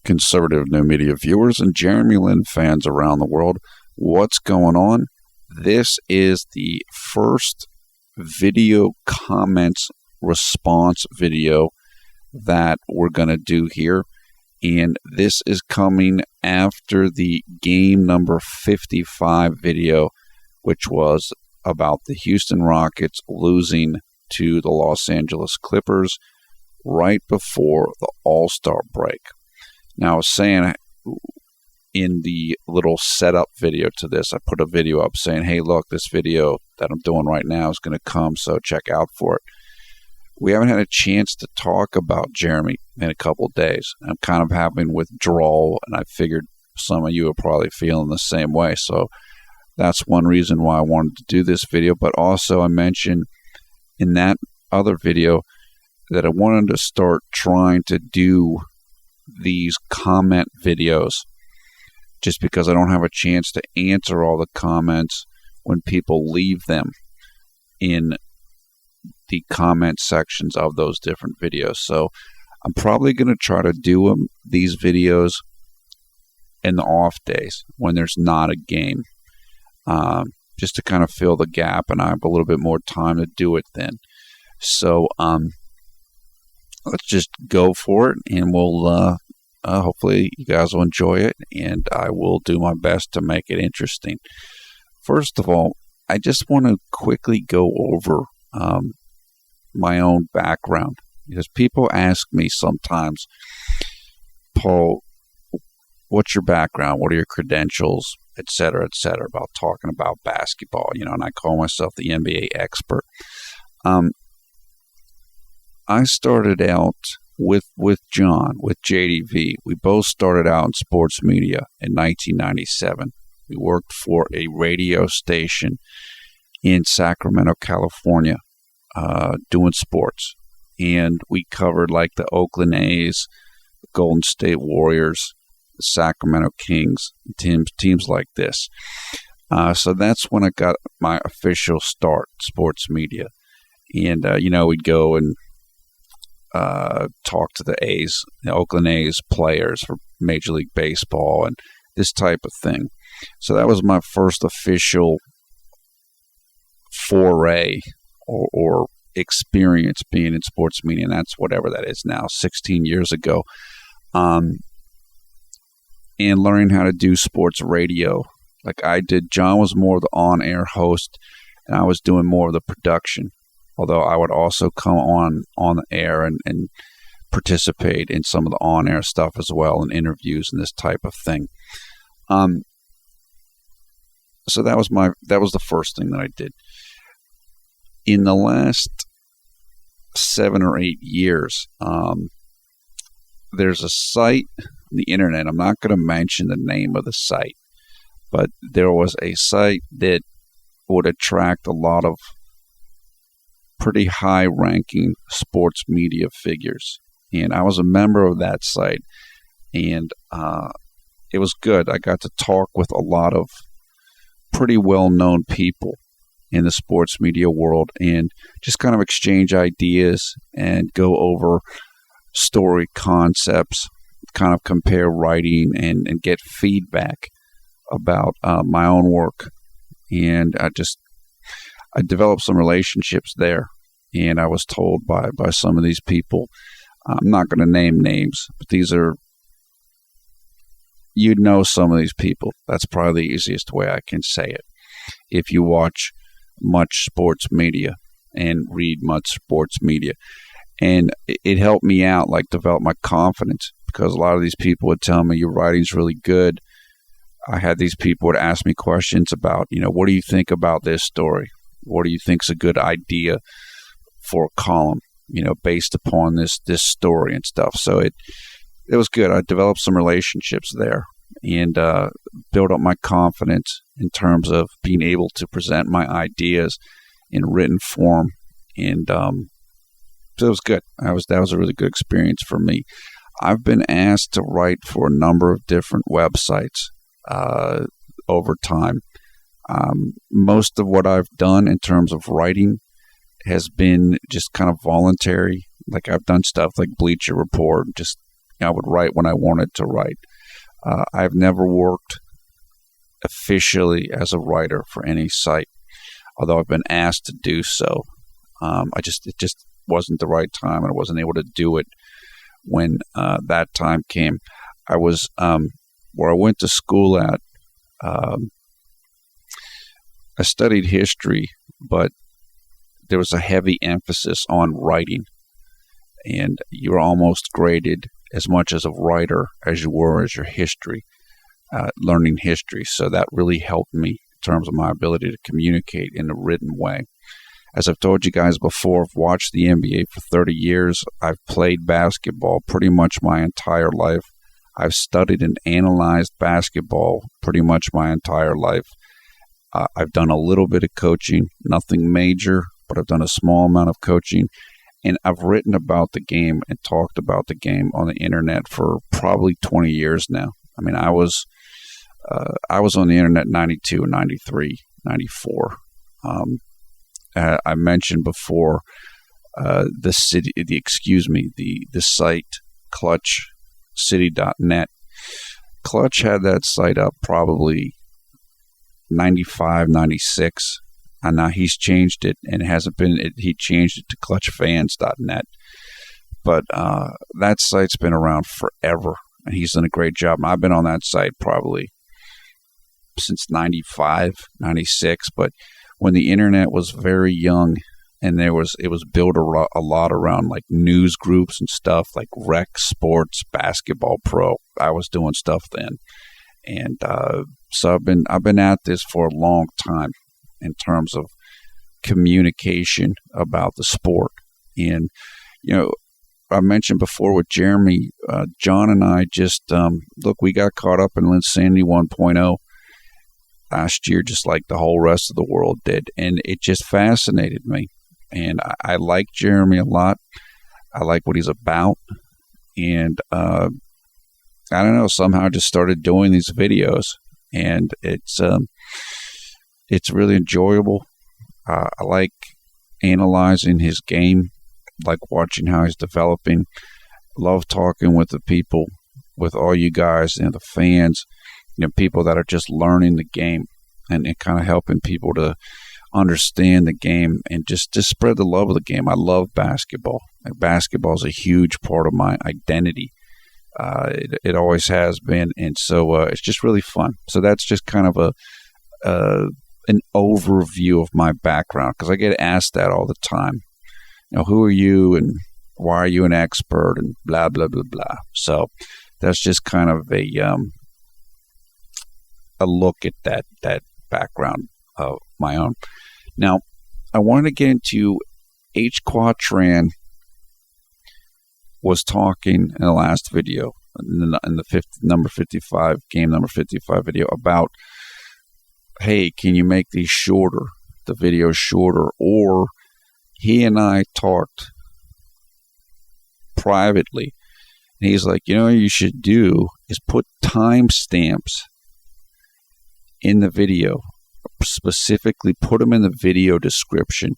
conservative new media viewers and JLin fans around the world. What's going on? This is the first video comments response video that we're going to do here. And this is coming after the game number 55 video, which was about the Houston Rockets losing to the Los Angeles Clippers right before the All-Star break. Now, I was saying in the little setup video to this, I put a video up saying, hey, look, this video that I'm doing right now is going to come, so check out for it. We haven't had a chance to talk about Jeremy in a couple of days. I'm kind of having withdrawal, and I figured some of you are probably feeling the same way. So that's one reason why I wanted to do this video. But also I mentioned in that other video that I wanted to start trying to do these comment videos just because I don't have a chance to answer all the comments when people leave them in the comment sections of those different videos. So I'm probably going to try to do these videos in the off days when there's not a game, just to kind of fill the gap, and I have a little bit more time to do it then. So let's just go for it, and we'll hopefully you guys will enjoy it, and I will do my best to make it interesting. First of all, I just want to quickly go over my own background, because people ask me sometimes, Paul, what's your background? What are your credentials, et cetera, about talking about basketball, and I call myself the NBA expert. I started out with John, with JDV. We both started out in sports media in 1997. We worked for a radio station in Sacramento, California, doing sports. And we covered like the Oakland A's, the Golden State Warriors, the Sacramento Kings, teams like this. So that's when I got my official start in sports media. And, we'd go and talk to the A's, the Oakland A's players for Major League Baseball and this type of thing. So that was my first official foray or experience being in sports media, and that's whatever that is now, 16 years ago. And learning how to do sports radio like I did. John was more of the on-air host, and I was doing more of the production, although I would also come on the air and participate in some of the on-air stuff as well, and interviews and this type of thing. So that was the first thing that I did. In the last 7 or 8 years, there's a site on the internet. I'm not going to mention the name of the site, but there was a site that would attract a lot of pretty high-ranking sports media figures. And I was a member of that site, and it was good. I got to talk with a lot of pretty well-known people in the sports media world and just kind of exchange ideas and go over story concepts, kind of compare writing and get feedback about my own work. And I developed some relationships there, and I was told by some of these people, I'm not going to name names, but you'd know some of these people. That's probably the easiest way I can say it. If you watch much sports media and read much sports media. And it helped me out, like develop my confidence, because a lot of these people would tell me your writing's really good. I had these people would ask me questions about, what do you think about this story? What do you think's a good idea for a column, based upon this story and stuff. So it was good. I developed some relationships there and built up my confidence in terms of being able to present my ideas in written form. And so it was good. That was a really good experience for me. I've been asked to write for a number of different websites over time. Most of what I've done in terms of writing has been just kind of voluntary. Like I've done stuff like Bleacher Report, just I would write when I wanted to write. I've never worked officially as a writer for any site, although I've been asked to do so. It just wasn't the right time, and I wasn't able to do it when that time came. I was where I went to school at. I studied history, but there was a heavy emphasis on writing, and you were almost graded as much as a writer as you were as your history, learning history. So that really helped me in terms of my ability to communicate in a written way. As I've told you guys before, I've watched the NBA for 30 years. I've played basketball pretty much my entire life. I've studied and analyzed basketball pretty much my entire life. I've done a little bit of coaching, nothing major, but I've done a small amount of coaching. And I've written about the game and talked about the game on the internet for probably 20 years now. I mean, I was on the internet 92, 93, 94. I mentioned before the site clutchcity.net. Clutch had that site up probably 95, 96, and now he's changed it, and he changed it to clutchfans.net. But that site's been around forever, and he's done a great job. I've been on that site probably since 95, 96, but when the internet was very young, and it was built a lot around like news groups and stuff like Rec Sports, Basketball Pro. I was doing stuff then, and so I've been at this for a long time in terms of communication about the sport. And I mentioned before with Jeremy, John and I just we got caught up in Linsanity 1.0 last year, just like the whole rest of the world did, and it just fascinated me. And I like Jeremy a lot. I like what he's about, and I don't know, somehow I just started doing these videos, and it's really enjoyable. I like analyzing his game, like watching how he's developing. Love talking with the people, with all you guys, the fans, people that are just learning the game, and kind of helping people to understand the game and just spread the love of the game. I love basketball. Basketball is a huge part of my identity. It always has been, and so it's just really fun. So that's just kind of an overview of my background, because I get asked that all the time. Who are you, and why are you an expert, and blah blah blah blah. So that's just kind of a look at that background of my own. Now, I wanted to get into Hqatran was talking in the last video, in the number 55, game number 55 video, about, hey, can you make these shorter, the videos shorter? Or he and I talked privately, and he's like, what you should do is put timestamps in the video, specifically put them in the video description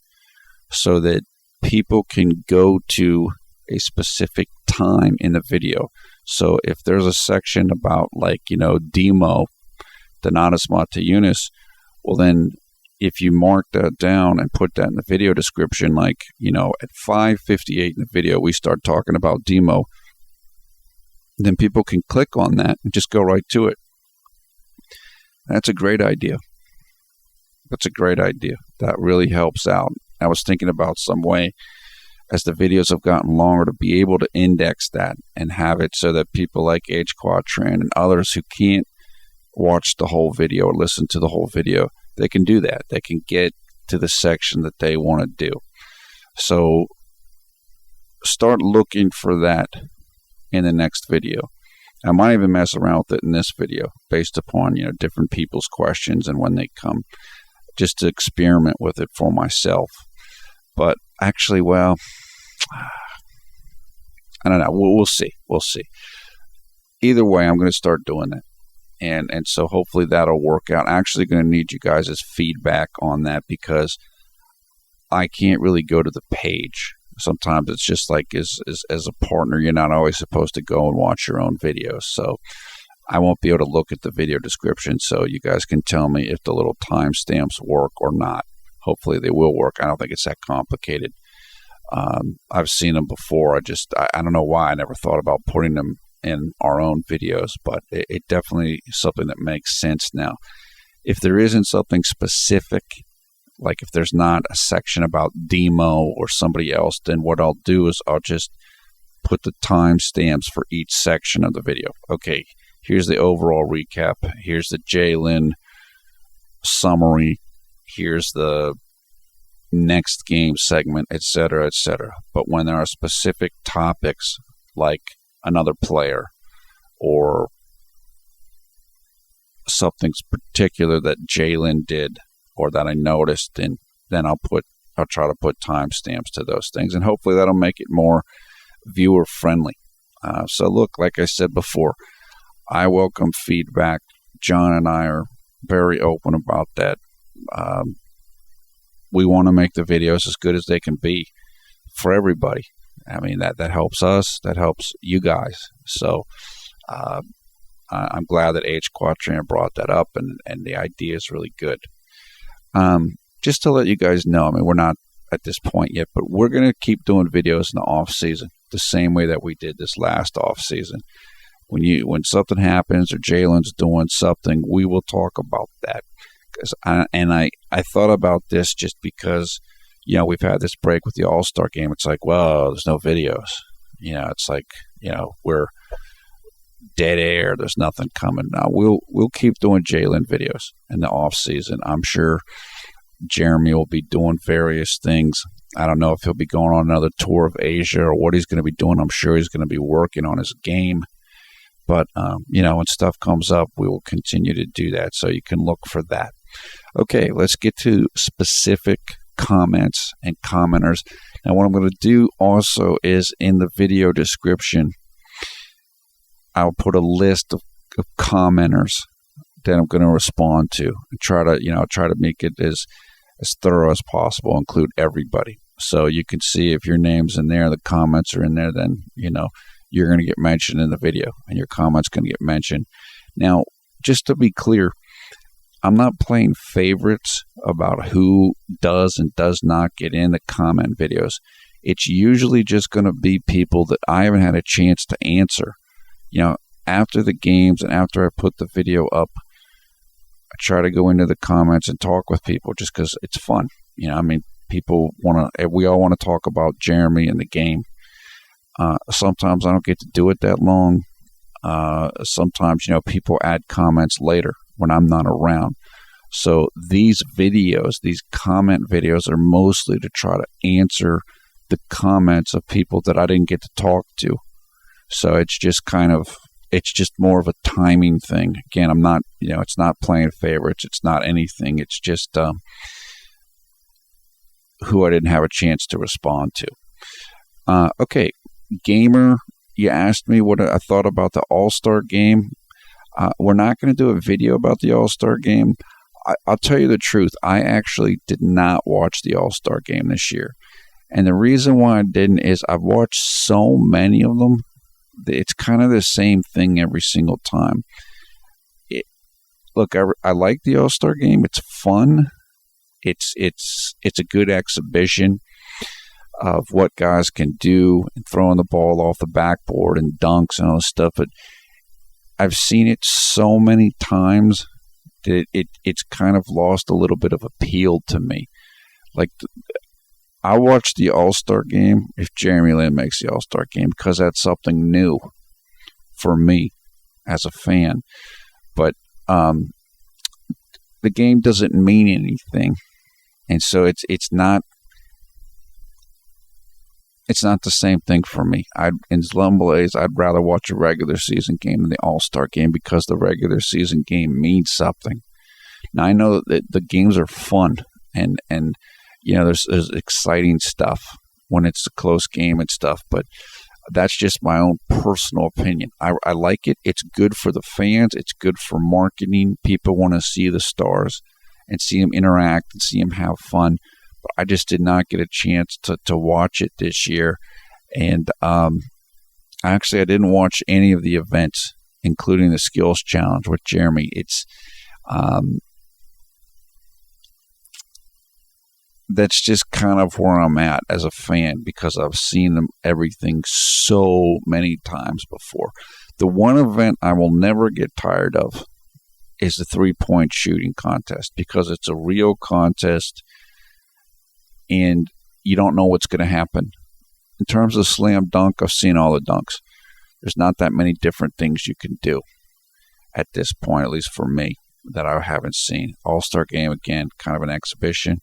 so that people can go to a specific time in the video. So if there's a section about demo, Donatus Mateunis, well then if you mark that down and put that in the video description, at 5:58 in the video we start talking about demo, then people can click on that and just go right to it. That's a great idea. That's a great idea. That really helps out. I was thinking about some way, as the videos have gotten longer, to be able to index that and have it so that people like Hqatran and others who can't watch the whole video or listen to the whole video, they can do that. They can get to the section that they want to do. So start looking for that in the next video. I might even mess around with it in this video based upon, different people's questions and when they come, just to experiment with it for myself. But actually, I don't know. We'll see. We'll see. Either way, I'm going to start doing that. And so hopefully that'll work out. I'm actually going to need you guys' feedback on that, because I can't really go to the page. Sometimes it's just like as a partner, you're not always supposed to go and watch your own videos. So I won't be able to look at the video description, so you guys can tell me if the little timestamps work or not. Hopefully they will work. I don't think it's that complicated. I've seen them before. I don't know why I never thought about putting them in our own videos, but it definitely is something that makes sense now. If there isn't something specific, like if there's not a section about Demo or somebody else, then what I'll do is I'll just put the timestamps for each section of the video. Okay, here's the overall recap. Here's the J-Lin summary. Here's the next game segment, etc., etc. But when there are specific topics like another player or something's particular that J-Lin did or that I noticed, and then I'll try to put timestamps to those things, and hopefully that'll make it more viewer friendly. So look, like I said before, I welcome feedback. John and I are very open about that. We want to make the videos as good as they can be for everybody. I mean, that helps us, that helps you guys. So I'm glad that Hqatran brought that up, and the idea is really good. Just to let you guys know, I mean, we're not at this point yet, but we're going to keep doing videos in the off season the same way that we did this last off season. When something happens or J-Lin's doing something, we will talk about that. I thought about this just because, we've had this break with the All-Star game. It's like, well, there's no videos. It's like, we're dead air. There's nothing coming now. We'll keep doing J-Lin videos in the off season. I'm sure Jeremy will be doing various things. I don't know if he'll be going on another tour of Asia or what he's going to be doing. I'm sure he's going to be working on his game. But, when stuff comes up, we will continue to do that. So you can look for that. Okay, let's get to specific comments and commenters. Now, what I'm going to do also is in the video description, I'll put a list of commenters that I'm going to respond to and try to make it as thorough as possible, include everybody. So you can see if your name's in there, the comments are in there, then, you're going to get mentioned in the video and your comments going to get mentioned. Now, just to be clear, I'm not playing favorites about who does and does not get in the comment videos. It's usually just going to be people that I haven't had a chance to answer. After the games and after I put the video up, I try to go into the comments and talk with people just because it's fun. We all want to talk about Jeremy and the game. Sometimes I don't get to do it that long. Sometimes, people add comments later when I'm not around. So these videos, these comment videos are mostly to try to answer the comments of people that I didn't get to talk to. So it's just more of a timing thing. Again, I'm not, it's not playing favorites. It's not anything. It's just who I didn't have a chance to respond to. Okay, Gamer, you asked me what I thought about the All-Star game. We're not going to do a video about the All-Star game. I'll tell you the truth. I actually did not watch the All-Star game this year. And the reason why I didn't is I've watched so many of them. It's kind of the same thing every single time. I like the All-Star game. It's fun. It's a good exhibition of what guys can do and throwing the ball off the backboard and dunks and all this stuff. But I've seen it so many times that it's kind of lost a little bit of appeal to me. Like, I watch the All-Star game if Jeremy Lin makes the All-Star game because that's something new for me as a fan. But the game doesn't mean anything. And so it's not the same thing for me. In Slumble A's, I'd rather watch a regular season game than the All-Star game because the regular season game means something. Now, I know that the games are fun and there's exciting stuff when it's a close game and stuff, but that's just my own personal opinion. I like it. It's good for the fans. It's good for marketing. People want to see the stars and see them interact and see them have fun. but I just did not get a chance to watch it this year. And actually, I didn't watch any of the events, including the skills challenge with Jeremy. It's that's just kind of where I'm at as a fan, because I've seen everything so many times before. The one event I will never get tired of is the 3-point shooting contest, because it's a real contest and you don't know what's going to happen. In terms of slam dunk, I've seen all the dunks. There's not that many different things you can do at this point, at least for me, that I haven't seen. All-Star Game, again, kind of an exhibition.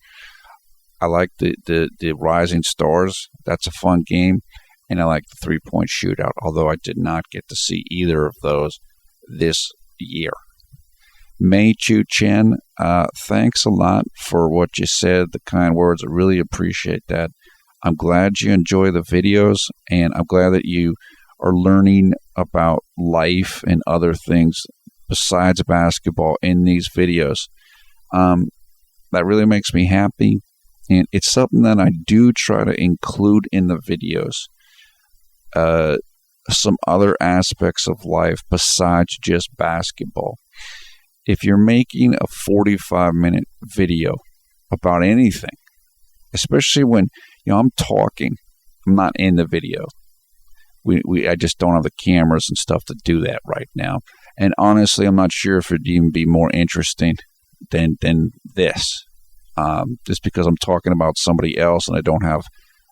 I like the Rising Stars. That's a fun game. And I like the 3-point shootout, although I did not get to see either of those this year. Meichuchen, thanks a lot for what you said, the kind words. I really appreciate that. I'm glad you enjoy the videos, and I'm glad that you are learning about life and other things besides basketball in these videos. That really makes me happy, and it's something that I do try to include in the videos. Some other aspects of life besides just basketball. If you're making a 45-minute video about anything, especially when I'm talking, I'm not in the video. I just don't have the cameras and stuff to do that right now. And honestly, I'm not sure if it'd even be more interesting than this. Just because I'm talking about somebody else and I don't have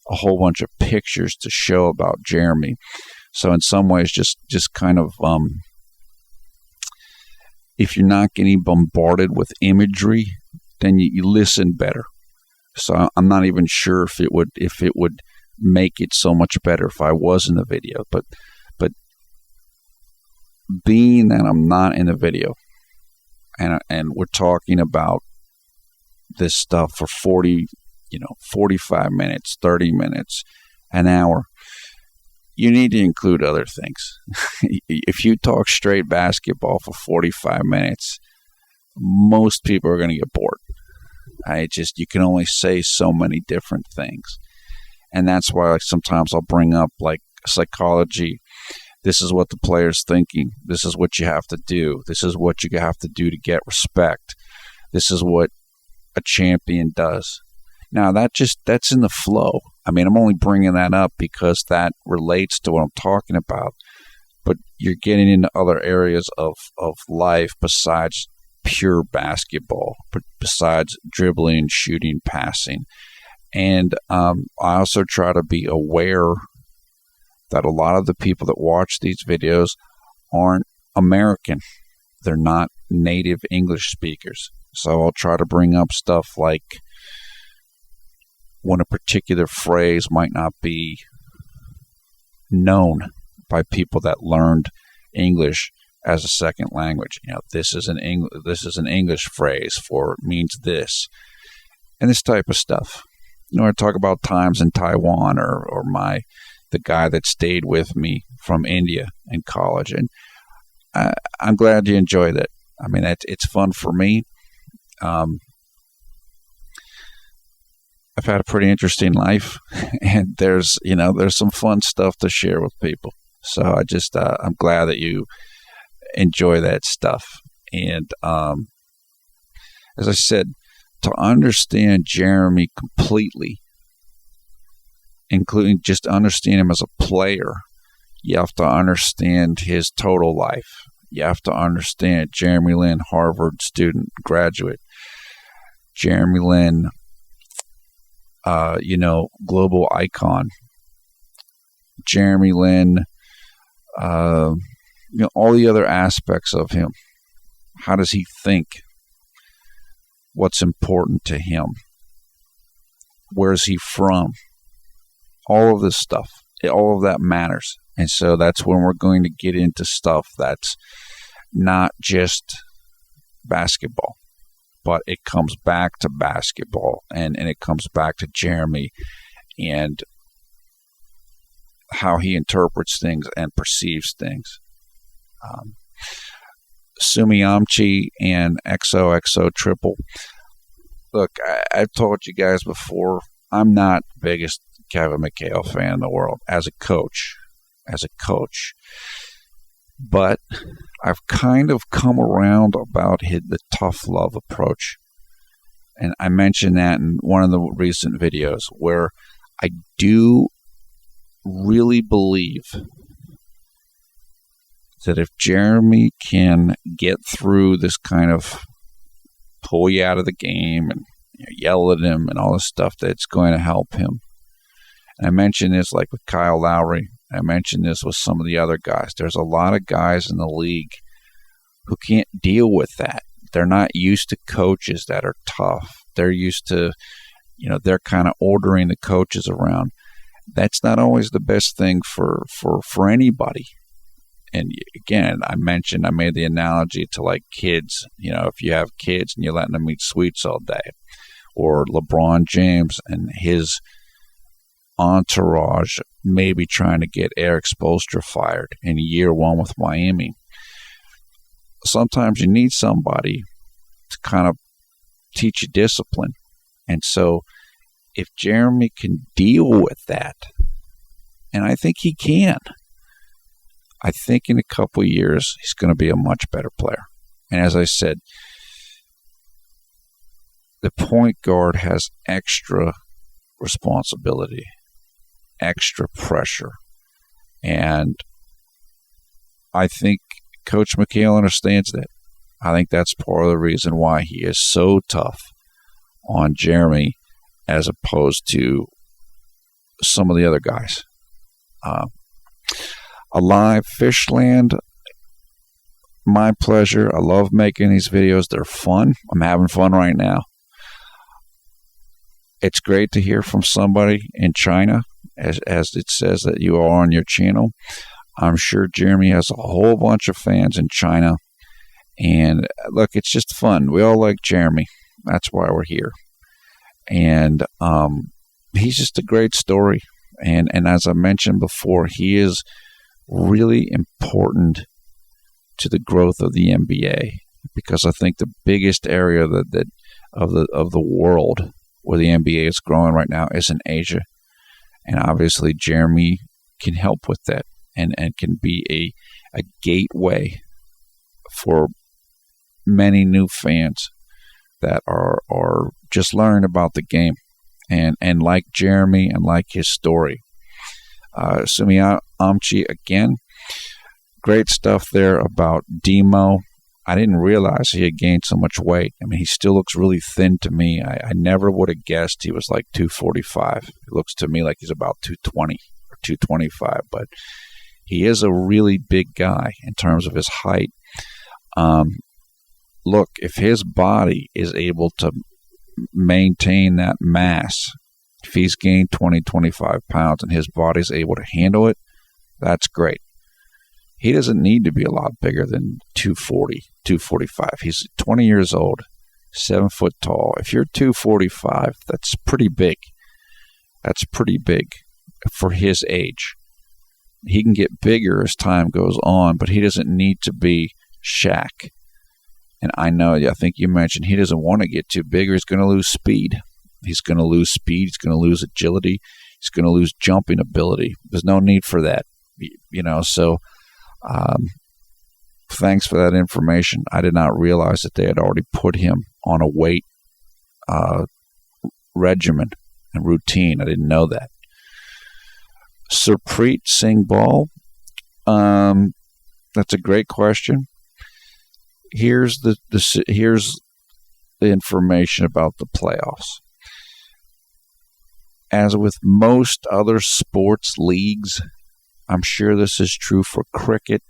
a whole bunch of pictures to show about Jeremy. So in some ways, just kind of, if you're not getting bombarded with imagery, then you listen better. So I'm not even sure if it would make it so much better if I was in the video. But being that I'm not in the video, and we're talking about this stuff for 45 minutes, 30 minutes, an hour, you need to include other things. If you talk straight basketball for 45 minutes, most people are going to get bored. You can only say so many different things. And that's why sometimes I'll bring up psychology. This is what the player's thinking. This is what you have to do. This is what you have to do to get respect. This is what a champion does. Now, that's in the flow. I mean, I'm only bringing that up because that relates to what I'm talking about. But you're getting into other areas of life besides pure basketball, but besides dribbling, shooting, passing. And I also try to be aware that a lot of the people that watch these videos aren't American. They're not native English speakers. So I'll try to bring up stuff like when a particular phrase might not be known by people that learned English as a second language. This is an English phrase for means this, and this type of stuff. I talk about times in Taiwan or the guy that stayed with me from India in college, and I'm glad you enjoyed it. I mean, it's fun for me. I've had a pretty interesting life, and there's some fun stuff to share with people. So I'm glad that you enjoy that stuff. And as I said, to understand Jeremy completely, including just understand him as a player, you have to understand his total life. You have to understand Jeremy Lin, Harvard student, graduate. Jeremy Lin, global icon. Jeremy Lin, all the other aspects of him. How does he think? What's important to him? Where's he from? All of this stuff, all of that matters. And so that's when we're going to get into stuff that's not just basketball, but it comes back to basketball and it comes back to Jeremy and how he interprets things and perceives things. Sumyamchi and XOXO Triple. look, I've told you guys before, I'm not the biggest Kevin McHale fan in the world as a coach. But I've kind of come around about the tough love approach. And I mentioned that in one of the recent videos where I do really believe that if Jeremy can get through this kind of pull you out of the game and yell at him and all this stuff, that's going to help him. And I mentioned this like with Kyle Lowry. I mentioned this with some of the other guys. There's a lot of guys in the league who can't deal with that. They're not used to coaches that are tough. They're used to, they're kind of ordering the coaches around. That's not always the best thing for anybody. And again, I made the analogy to like kids. If you have kids and you're letting them eat sweets all day, or LeBron James and his entourage maybe trying to get Eric Spoelstra fired in year one with Miami. Sometimes you need somebody to kind of teach you discipline. And so if Jeremy can deal with that, and I think he can, I think in a couple of years he's going to be a much better player. And as I said, the point guard has extra responsibility, extra pressure. And I think Coach McHale understands that. I think that's part of the reason why he is so tough on Jeremy as opposed to some of the other guys. Alivfishland, my pleasure. I love making these videos. They're fun. I'm having fun right now. It's great to hear from somebody in China, as it says that you are on your channel. I'm sure Jeremy has a whole bunch of fans in China. And look, it's just fun. We all like Jeremy. That's why we're here. And he's just a great story. And as I mentioned before, he is really important to the growth of the NBA, because I think the biggest area of the world where the NBA is growing right now is in Asia. And obviously Jeremy can help with that and can be a gateway for many new fans that are just learning about the game and like Jeremy and like his story. Sumyamchi, again, great stuff there about Demo. I didn't realize he had gained so much weight. I mean, he still looks really thin to me. I never would have guessed he was like 245. It looks to me like he's about 220 or 225, but he is a really big guy in terms of his height. Look, if his body is able to maintain that mass, if he's gained 20, 25 pounds and his body's able to handle it, that's great. He doesn't need to be a lot bigger than 240, 245. He's 20 years old, 7 foot tall. If you're 245, that's pretty big. That's pretty big for his age. He can get bigger as time goes on, but he doesn't need to be Shaq. And I think you mentioned he doesn't want to get too big or he's going to lose speed. He's going to lose speed. He's going to lose agility. He's going to lose jumping ability. There's no need for that, so thanks for that information. I did not realize that they had already put him on a weight regimen and routine. I didn't know that. Surpreet Singh Bal, that's a great question. Here's the information about the playoffs. As with most other sports leagues, I'm sure this is true for cricket,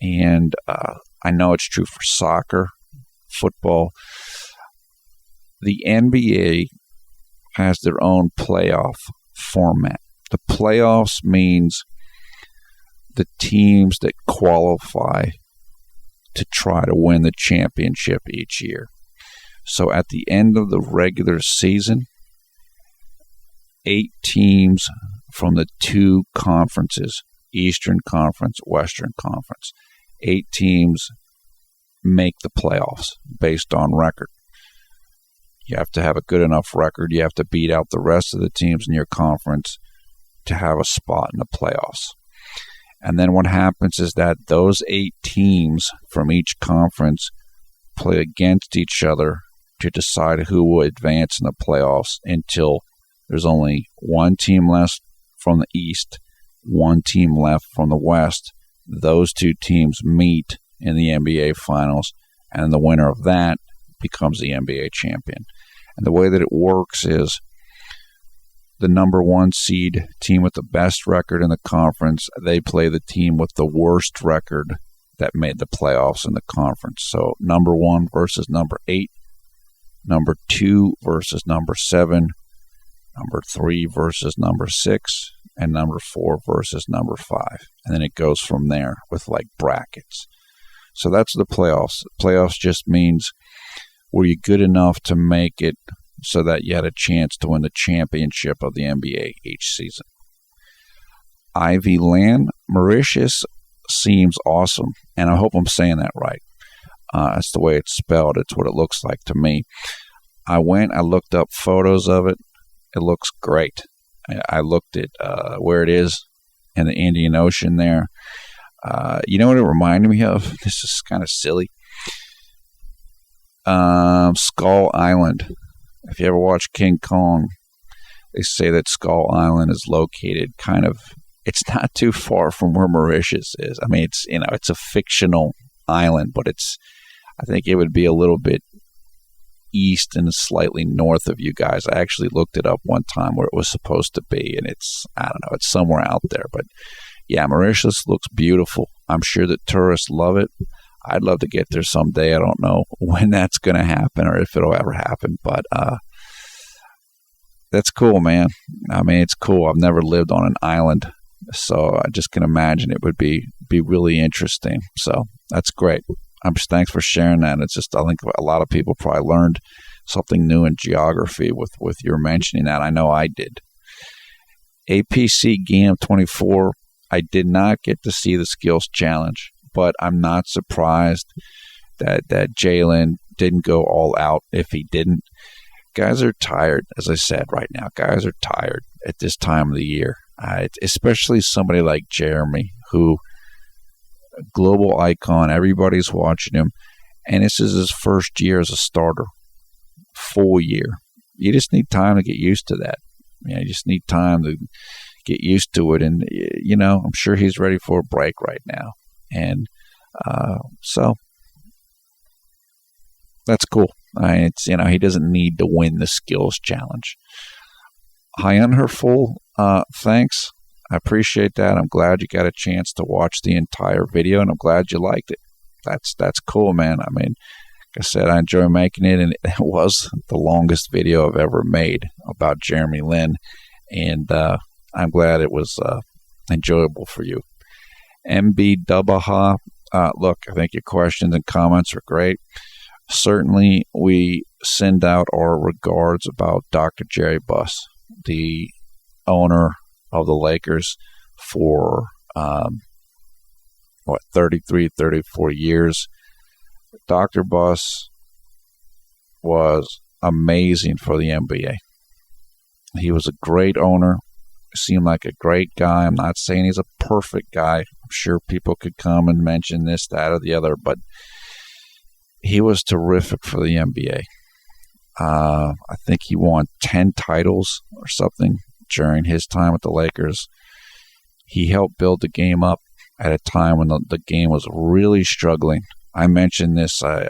and I know it's true for soccer, football. The NBA has their own playoff format. The playoffs means the teams that qualify to try to win the championship each year. So at the end of the regular season, 8 teams from the 2 conferences, Eastern Conference, Western Conference, 8 teams make the playoffs based on record. You have to have a good enough record. You have to beat out the rest of the teams in your conference to have a spot in the playoffs. And then what happens is that those 8 teams from each conference play against each other to decide who will advance in the playoffs until there's only one team left from the East, one team left from the West. Those 2 teams meet in the NBA Finals, and the winner of that becomes the NBA champion. And the way that it works is the number 1 seed team with the best record in the conference, they play the team with the worst record that made the playoffs in the conference. So number 1 versus number 8, number 2 versus number 7, number 3 versus number 6, and number 4 versus number 5. And then it goes from there with like brackets. So that's the playoffs. Playoffs just means were you good enough to make it so that you had a chance to win the championship of the NBA each season. Ivy Land, Mauritius seems awesome, and I hope I'm saying that right. That's the way it's spelled. It's what it looks like to me. I looked up photos of it. It looks great. I looked at where it is in the Indian Ocean there. You know what it reminded me of? This is kind of silly. Skull Island. If you ever watch King Kong, they say that Skull Island is located it's not too far from where Mauritius is. I mean, it's a fictional island, but I think it would be a little bit east and slightly north of you guys. I actually looked it up one time where it was supposed to be, and it's somewhere out there. But yeah, Mauritius looks beautiful. I'm sure that tourists love it. I'd love to get there someday. I don't know when that's going to happen or if it'll ever happen, but that's cool, man. I mean, it's cool. I've never lived on an island, so I just can imagine it would be really interesting. So that's great. Thanks for sharing that. It's just, I think a lot of people probably learned something new in geography with your mentioning that. I know I did. APC Game 24, I did not get to see the skills challenge, but I'm not surprised that J-Lin didn't go all out if he didn't. Guys are tired, as I said right now. Guys are tired at this time of the year, especially somebody like Jeremy, who global icon, everybody's watching him, and this is his first year as a starter, full year. You just need time to get used to that. You just need time to get used to it, and I'm sure he's ready for a break right now, and so that's cool. He doesn't need to win the skills challenge. Huynherful, thanks. I appreciate that. I'm glad you got a chance to watch the entire video, and I'm glad you liked it. That's cool, man. I mean, like I said, I enjoy making it, and it was the longest video I've ever made about JLin, and I'm glad it was enjoyable for you. mbdubahah, look, I think your questions and comments are great. Certainly, we send out our regards about Dr. Jerry Buss, the owner of the Lakers for 33, 34 years. Dr. Buss was amazing for the NBA. He was a great owner, seemed like a great guy. I'm not saying he's a perfect guy. I'm sure people could come and mention this, that, or the other, but he was terrific for the NBA. I think he won 10 titles or something during his time with the Lakers. He helped build the game up at a time when the game was really struggling. I mentioned this. I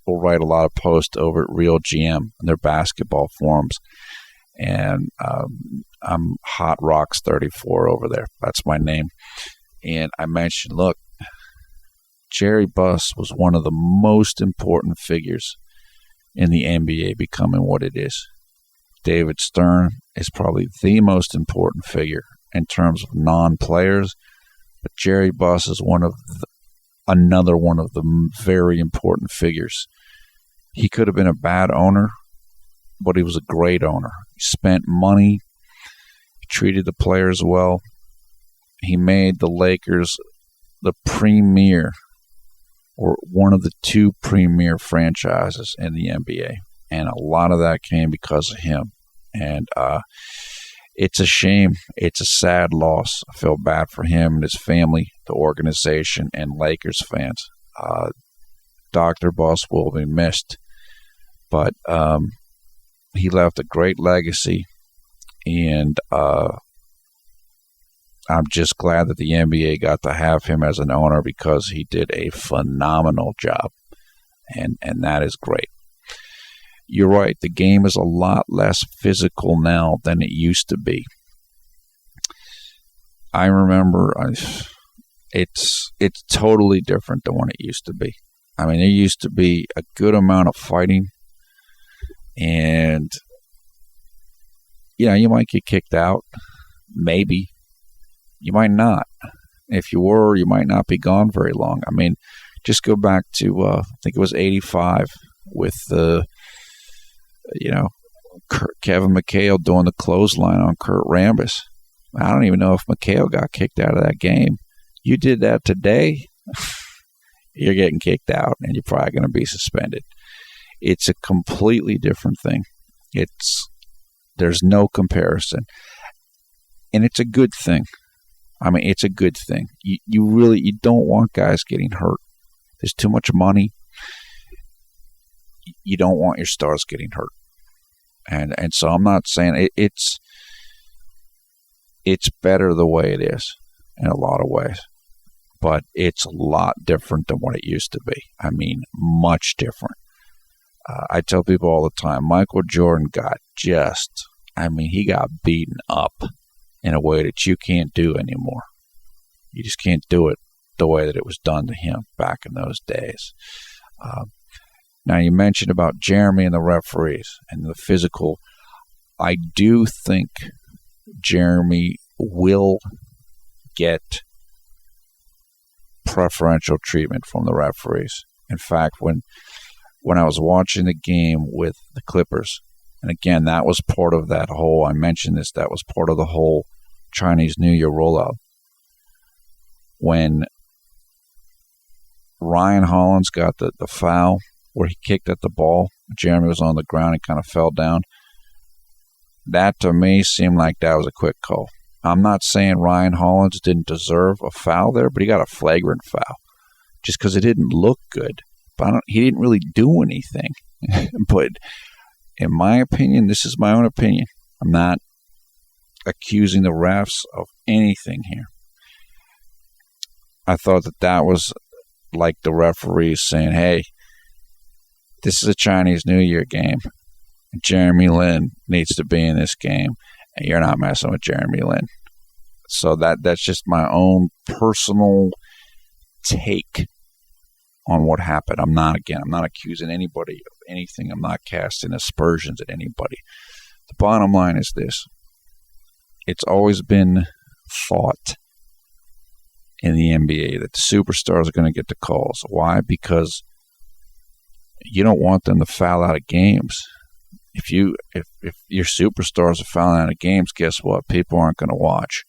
will write a lot of posts over at Real GM and their basketball forums, and I'm Hot Rocks 34 over there. That's my name. And I mentioned, look, Jerry Buss was one of the most important figures in the NBA becoming what it is. David Stern is probably the most important figure in terms of non-players, but Jerry Buss is another one of the very important figures. He could have been a bad owner, but he was a great owner. He spent money, he treated the players well. He made the Lakers the premier, or one of the two premier franchises in the NBA. and a lot of that came because of him. And it's a shame. It's a sad loss. I feel bad for him and his family, the organization, and Lakers fans. Dr. Buss will be missed, but he left a great legacy, and I'm just glad that the NBA got to have him as an owner because he did a phenomenal job, and that is great. You're right, the game is a lot less physical now than it used to be. I remember it's totally different than what it used to be. I mean, there used to be a good amount of fighting, and you might get kicked out, maybe. You might not. If you were, you might not be gone very long. I mean, just go back to, I think it was 85 with Kevin McHale doing the clothesline on Kurt Rambis. I don't even know if McHale got kicked out of that game. You did that today, you're getting kicked out, and you're probably going to be suspended. It's a completely different thing. There's no comparison. And it's a good thing. I mean, it's a good thing. You don't want guys getting hurt. There's too much money. You don't want your stars getting hurt. And so I'm not saying it's better the way it is in a lot of ways. But it's a lot different than what it used to be. I mean, much different. I tell people all the time, Michael Jordan he got beaten up in a way that you can't do anymore. You just can't do it the way that it was done to him back in those days. Now, you mentioned about Jeremy and the referees and the physical. I do think Jeremy will get preferential treatment from the referees. In fact, when I was watching the game with the Clippers, and again, that was part of that whole, I mentioned this, that was part of the whole Chinese New Year rollout. When Ryan Hollins got the foul where he kicked at the ball, Jeremy was on the ground, he kind of fell down. That to me seemed like that was a quick call. I'm not saying Ryan Hollins didn't deserve a foul there, but he got a flagrant foul just because it didn't look good. But he didn't really do anything. But in my opinion, this is my own opinion. I'm not accusing the refs of anything here. I thought that was like the referees saying, hey, this is a Chinese New Year game. Jeremy Lin needs to be in this game, and you're not messing with Jeremy Lin. So that's just my own personal take on what happened. I'm not accusing anybody of anything. I'm not casting aspersions at anybody. The bottom line is this. It's always been thought in the NBA that the superstars are going to get the calls. Why? Because you don't want them to foul out of games. If your superstars are fouling out of games, guess what? People aren't going to watch.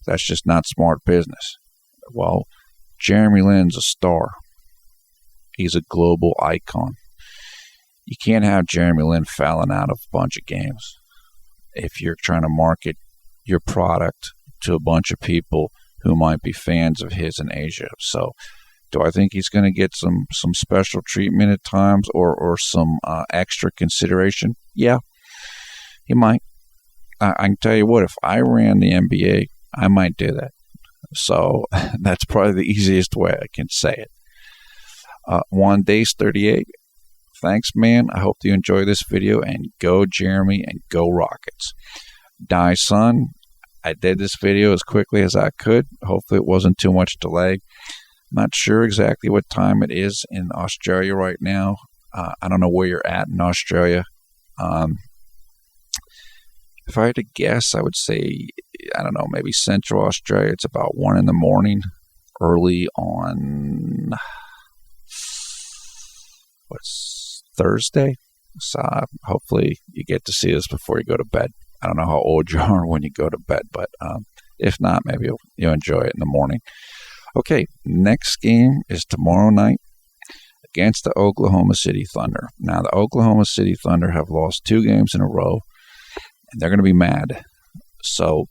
That's just not smart business. Well, Jeremy Lin's a star. He's a global icon. You can't have Jeremy Lin fouling out of a bunch of games if you're trying to market your product to a bunch of people who might be fans of his in Asia. So do I think he's going to get some special treatment at times or some extra consideration? Yeah, he might. I can tell you what, if I ran the NBA, I might do that. So that's probably the easiest way I can say it. Juan Days 38, thanks, man. I hope you enjoy this video, and go Jeremy and go Rockets. Dai Sun, I did this video as quickly as I could. Hopefully it wasn't too much delay. Not sure exactly what time it is in Australia right now. I don't know where you're at in Australia. If I had to guess, I would say, I don't know, maybe Central Australia. It's about 1 in the morning, early on, what's Thursday? So hopefully you get to see this before you go to bed. I don't know how old you are when you go to bed, but if not, maybe you'll enjoy it in the morning. Okay, next game is tomorrow night. against the Oklahoma City Thunder. Now, the Oklahoma City Thunder have lost 2 games in a row, and they're going to be mad. So,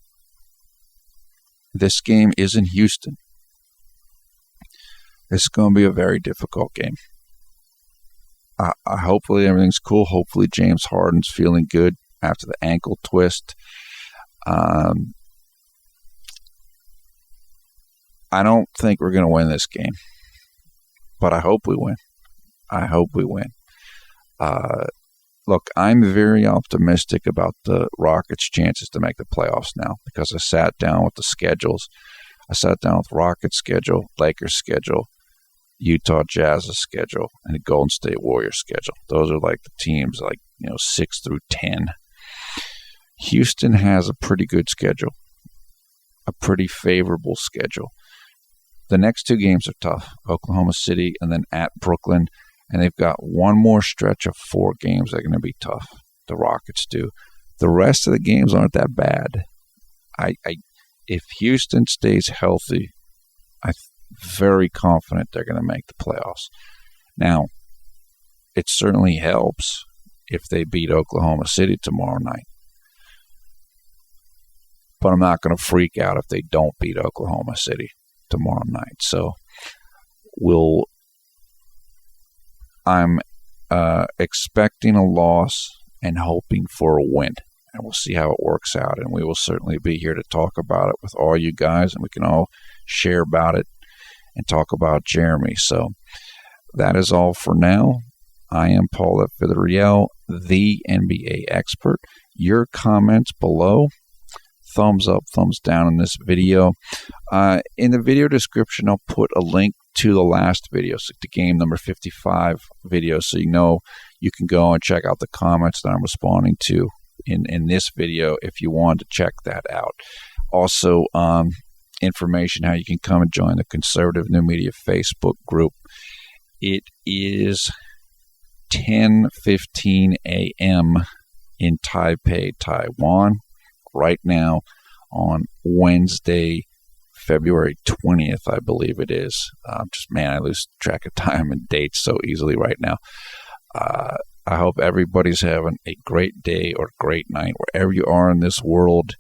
this game is in Houston. It's going to be a very difficult game. Hopefully everything's cool. Hopefully James Harden's feeling good after the ankle twist. I don't think we're going to win this game, but I hope we win. Look, I'm very optimistic about the Rockets' chances to make the playoffs now because I sat down with the schedules. I sat down with Rockets' schedule, Lakers' schedule, Utah Jazz's schedule, and the Golden State Warriors' schedule. Those are like the teams 6 through 10. Houston has a pretty good schedule, a pretty favorable schedule. The next 2 games are tough, Oklahoma City and then at Brooklyn, and they've got one more stretch of 4 games that are going to be tough. The Rockets do. The rest of the games aren't that bad. If Houston stays healthy, I'm very confident they're going to make the playoffs. Now, it certainly helps if they beat Oklahoma City tomorrow night. But I'm not going to freak out if they don't beat Oklahoma City tomorrow night. So I'm expecting a loss and hoping for a win. And we'll see how it works out. And we will certainly be here to talk about it with all you guys. And we can all share about it and talk about Jeremy. So that is all for now. I am Paul F. Villarreal, the NBA expert. Your comments below. Thumbs up, thumbs down in this video. In the video description, I'll put a link to the last video, so the game number 55 video, so you can go and check out the comments that I'm responding to in this video if you want to check that out. Also, information how you can come and join the Conservative New Media Facebook group. It is 10:15 a.m. in Taipei, Taiwan, right now on Wednesday, February 20th, I believe it is. I lose track of time and dates so easily right now. I hope everybody's having a great day or great night wherever you are in this world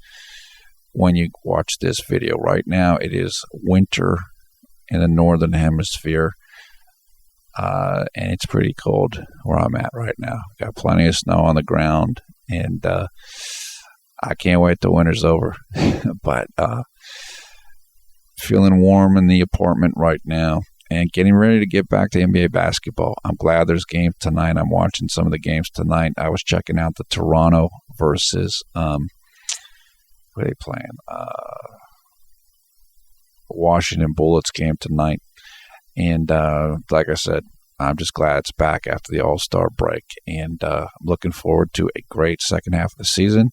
when you watch this video. Right now, it is winter in the northern hemisphere, and it's pretty cold where I'm at right now. Got plenty of snow on the ground, and I can't wait till winter's over. But feeling warm in the apartment right now and getting ready to get back to NBA basketball. I'm glad there's games tonight. I'm watching some of the games tonight. I was checking out the Toronto versus what are they playing? Washington Bullets game tonight. And like I said, I'm just glad it's back after the All-Star break. And I'm looking forward to a great second half of the season.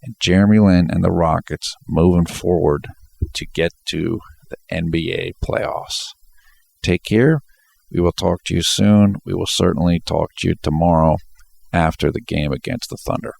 And Jeremy Lin and the Rockets moving forward to get to the NBA playoffs. Take care. We will talk to you soon. We will certainly talk to you tomorrow after the game against the Thunder.